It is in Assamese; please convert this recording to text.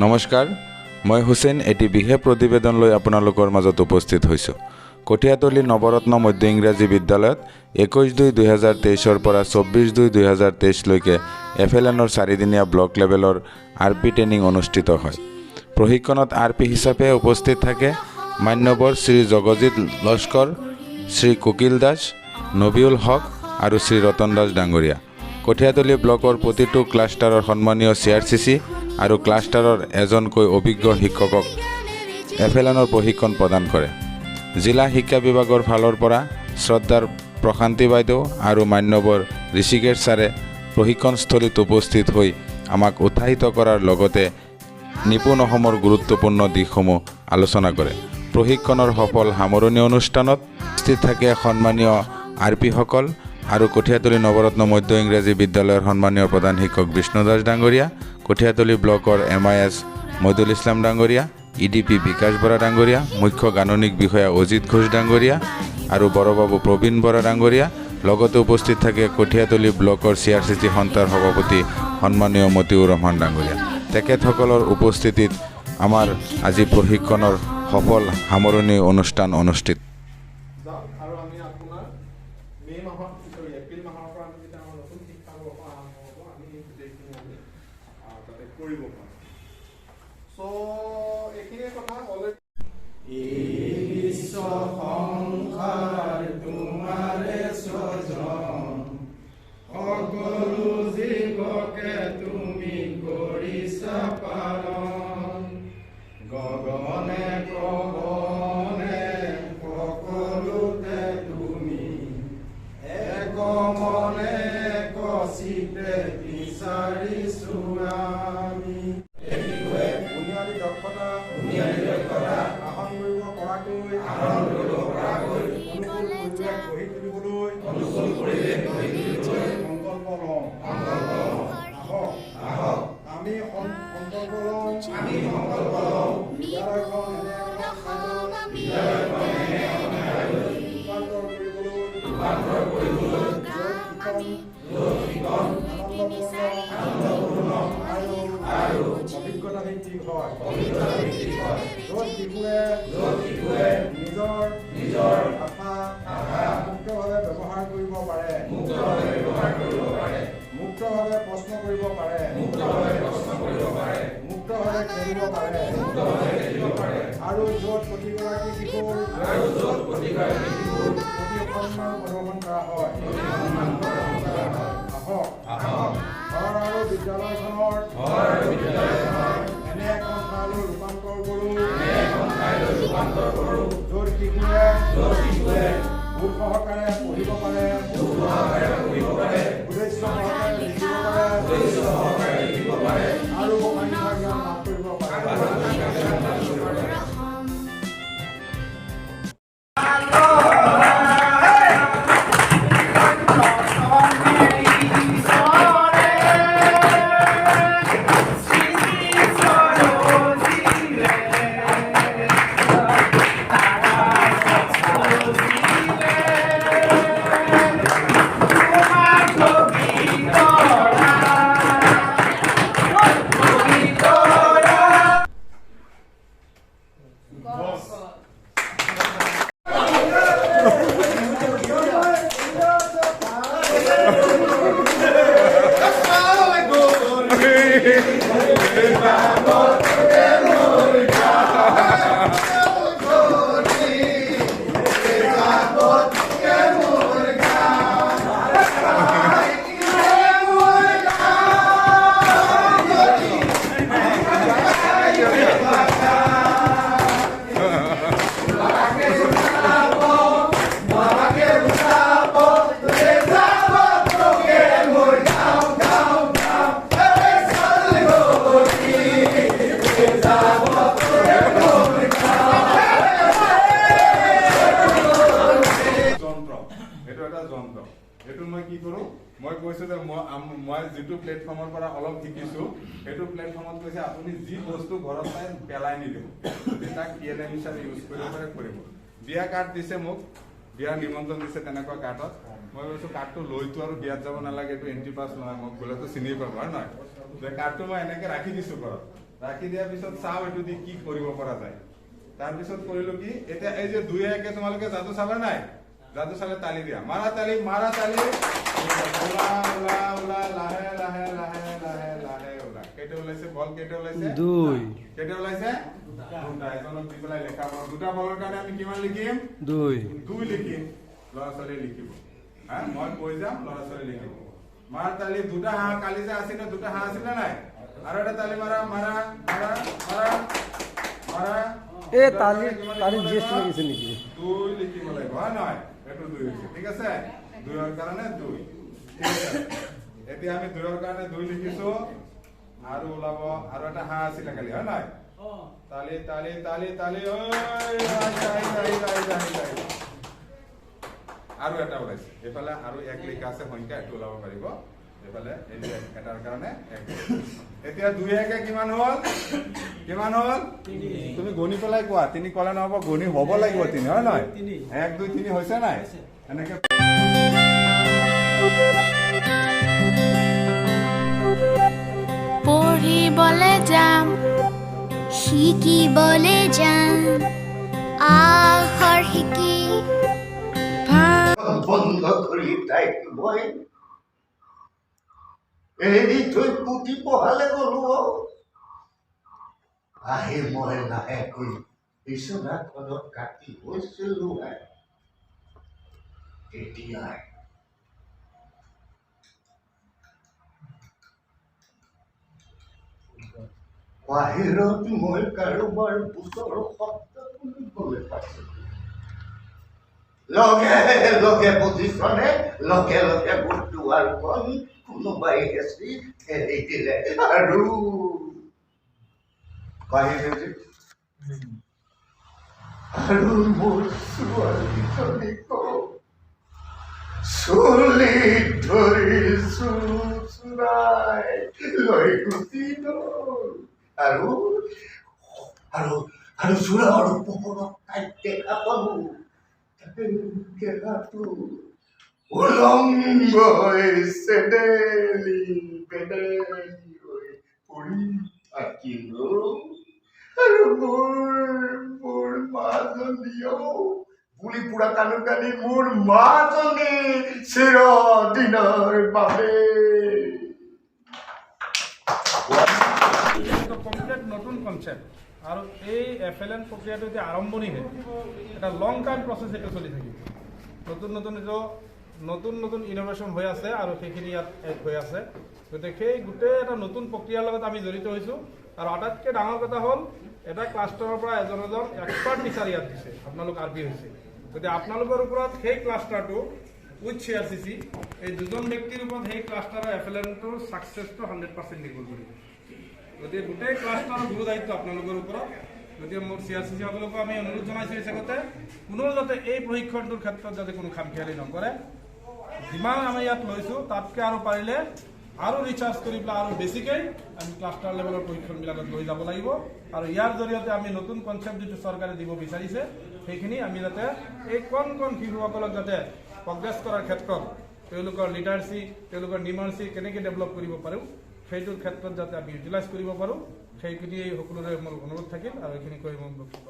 নমস্কাৰ, মই হুছেইন এটি বিশেষ প্ৰতিবেদন লৈ আপোনালোকৰ মাজত উপস্থিত হৈছোঁ। কঠীয়াতলী নৱৰত্ন মধ্য ইংৰাজী বিদ্যালয়ত 21/2/2023 পৰা 24/2/2023 লৈকে FLNৰ 4দিনীয়া ব্লক লেভেলৰ RP ট্ৰেইনিং অনুষ্ঠিত হয়। প্ৰশিক্ষণত RP হিচাপে উপস্থিত থাকে মান্যবৰ শ্ৰী জগজিৎ লস্কৰ, শ্ৰী কুকিল দাস, নবিউল হক আৰু শ্ৰী ৰতন দাস ডাঙৰীয়া। কঠীয়াতলী ব্লকৰ প্ৰতিটো ক্লাষ্টাৰৰ সন্মানীয় CRCC আৰু ক্লাষ্টাৰৰ এজনকৈ অভিজ্ঞ শিক্ষকক FLNৰ প্ৰশিক্ষণ প্ৰদান কৰে। জিলা শিক্ষা বিভাগৰ ফালৰ পৰা শ্ৰদ্ধাৰ প্ৰশান্তি বাইদেউ আৰু মান্যবৰ ঋষিকেশ ছাৰে প্ৰশিক্ষণস্থলীত উপস্থিত হৈ আমাক উৎসাহিত কৰাৰ লগতে নিপুণ অসমৰ গুৰুত্বপূৰ্ণ দিশসমূহ আলোচনা কৰে। প্ৰশিক্ষণৰ সফল সামৰণি অনুষ্ঠানত উপস্থিত থাকে সন্মানীয় RPসকল আৰু কঠীয়াতলী নৱৰত্ন মধ্য ইংৰাজী বিদ্যালয়ৰ সন্মানীয় প্ৰধান শিক্ষক বিষ্ণু দাস ডাঙৰীয়া, কঠীয়াতলী ব্লকৰ MIS মইদুল ইছলাম ডাঙৰীয়া, EDP বিকাশ বৰা ডাঙৰীয়া, মুখ্য গাণনিক বিষয়া অজিত ঘোষ ডাঙৰীয়া আৰু বড়বাবু প্ৰবীণ বৰা ডাঙৰীয়া। লগতে উপস্থিত থাকে কঠীয়াতলী ব্লকৰ CRCC সন্থাৰ সভাপতি সন্মানীয় মতিউৰ ৰহমান ডাঙৰীয়া। তেখেতসকলৰ উপস্থিতিত আমাৰ আজি প্ৰশিক্ষণৰ সফল সামৰণি অনুষ্ঠান অনুষ্ঠিত। মুক্তভাৱে প্ৰশ্ন কৰিব পাৰে, মুক্তভাৱে খেলিব পাৰে আৰু য'ত প্ৰতিগৰাকী শিশুৰ প্ৰতি সন্মান প্ৰদৰ্শন কৰা হয়। আহক ঘৰ আৰু বিদ্যালয়খনৰ এনে এখন ঠাইলৈ ৰূপান্তৰ কৰোঁ, য'ত শিশুৱে ভোগ সহকাৰে পঢ়িব পাৰে, উদ্দেশ্য সহকাৰে লিখিব পাৰে আৰু অন্যান্য জ্ঞান লাভ কৰিব পাৰে। মই কৈছোঁ যে মই যিটো প্লেটফৰ্মৰ পৰা অলপ শিকিছোঁ সেইটো প্লেটফৰ্মত কৈছে আপুনি যি বস্তু ঘৰত পাই পেলাই নিদিব, যদি তাক PLM হিচাপে ইউজ কৰিব পাৰে কৰিব। বিয়া কাৰ্ড দিছে মোক, বিয়াৰ নিমন্ত্ৰণ দিছে তেনেকুৱা কাৰ্ডত, মই কৈছোঁ কাৰ্ডটো লৈতো আৰু বিয়াত যাব নালাগে, এইটো এন্ট্ৰি পাছ নহয়, মোক গ'লেতো চিনি পাব হয় নহয়, যে কাৰ্ডটো মই এনেকৈ ৰাখি দিছোঁ ঘৰত। ৰাখি দিয়াৰ পিছত চাওঁ এইটো দি কি কৰিব পৰা যায় তাৰপিছত কৰিলো কি এতিয়া এই যে 2 1 তোমালোকে যাদু চাবা নাই যাদু চালে তালি দিয়া মাৰা তালি উলা উলা উলা লাহে লাহে লাহে লাহে লাহে উলা কেটে ওলাইছে বল কেটে ওলাইছে 2 কেটে ওলাইছে দুটা এজনক দি পেলাই লেখা পাওঁ দুটা বলৰ কাৰণে আমি কিমান লিখিম 2 লিখিম ল'ৰা ছোৱালী লিখিব হ্যাঁ মই কৈ যাম ল'ৰা ছোৱালী লিখিব মাৰ তালি দুটা হাঁহ কালি যে আছিল দুটা হাঁহ আছিল না নাই আৰু এটা তালি মাৰা মাৰা মাৰা মাৰা মাৰা এ তালি তালি জিষ্ট লাগিছে নেকি 2 লিখিব লাগিব হয় নহয় এটো 2 হৈছে ঠিক আছে 2 ৰ কাৰণে 2 ঠিক আছে এতিয়া আমি 2 ৰ কাৰণে 2 লিখিছো আৰু ওলাব আৰু এটা হাঁহ আছিল কালি হয় নহয় তালি তালি তালি তালি ওই আৰু এটা ওলাইছে এফালে আৰু এক লিখা আছে সংখ্যা এটো ওলাব পাৰিব এফালে এটাৰ কাৰণে এক এতিয়া 2 1 কিমান হল তুমি গণি পেলাই কোৱা 3 কলে নহব গণি হ'ব লাগিব 3 হয় নহয় 1 2 3 হৈছে নাই এনেকে পঢ়িবলে যাম শিকিবলে যাম আখৰ শিকি বন্ধ কৰি তাইক মই এৰি থৈ পুতি পঢ়ালে গলো আহি মই লাহেকৈ বিচনাখনত কাটি গৈছিলো তেতিয়াই বাহিৰত মই কাৰোবাৰ ওচৰৰ শব্দ শুনিবলৈ পাইছিলো লগে লগে পজিশ্যনে লগে লগে দুৱাৰখন কোনোবাই হেঁচি ঠেলি দিলে আৰু বাহিৰে আৰু মোৰ ছোৱালীজনীক চুলি ধৰি চুৰাই লৈ গুচি গ'ল আৰু আৰু আৰু চোৰাৰ পোহৰত তাইক দেখা পালো কেৰাটো উলংগ হৈ চেডেলি বেডেলি হৈ পৰি থাকিল আৰু মোৰ মাজনীও বুলি পুৰা কাণু কানি মোৰ মাজনী চিৰদিনৰ বাবে কমপ্লিট নতুন কনসেপ্ট আর এই এফএলএন প্রক্রিয়াটো যে আরম্ভণিহে এটা লং টাইম প্রসেস এটা চলি থাকিব নতুন নতুন নতুন নতুন ইনোভেশন হৈ আছে আৰু সেইখিনি ইয়াত এড হৈ আছে গতিকে সেই গোটেই এটা নতুন প্ৰক্ৰিয়াৰ লগত আমি জড়িত হৈছোঁ আৰু আটাইতকৈ ডাঙৰ কথা হ'ল এটা ক্লাষ্টাৰৰ পৰা এজন এক্সপাৰ্ট টিচাৰ ইয়াত দিছে আপোনালোক আৰ বি হৈছে গতিকে আপোনালোকৰ ওপৰত সেই ক্লাষ্টাৰটো উইথ CRCC এই দুজন ব্যক্তিৰ ওপৰত সেই ক্লাষ্টাৰৰ এফএলএনটোৰ ছাকচেছটো 100% নিৰ্ভৰ কৰিব গতিকে গোটেই ক্লাষ্টাৰৰ গুৰু দায়িত্ব আপোনালোকৰ ওপৰত গতিকে মোৰ CRCC সকলকো আমি অনুৰোধ জনাইছোঁ এই জেগাতে কোনো যাতে এই প্ৰশিক্ষণটোৰ ক্ষেত্ৰত যাতে কোনো খামখেয়ালি নকৰে যিমান আমি ইয়াত লৈছোঁ তাতকৈ আৰু পাৰিলে আৰু ৰিচাৰ্জ কৰি পেলাই আৰু বেছিকৈ আমি ক্লাষ্টাৰ লেভেলৰ প্ৰশিক্ষণবিলাকত লৈ যাব লাগিব আৰু ইয়াৰ জৰিয়তে আমি নতুন কনচেপ্ট যিটো চৰকাৰে দিব বিচাৰিছে সেইখিনি আমি যাতে এই কণ শিশুসকলক যাতে প্ৰগ্ৰেছ কৰাৰ ক্ষেত্ৰত তেওঁলোকৰ লিডাৰশ্বিপ তেওঁলোকৰ নিমাৰ্শ্বিপ কেনেকৈ ডেভেলপ কৰিব পাৰোঁ সেইটোৰ ক্ষেত্ৰত যাতে আমি ইউটিলাইজ কৰিব পাৰোঁ সেইখিনি সকলোৰে মোৰ অনুৰোধ থাকিল আৰু এইখিনি কৈ মই বক্তব্য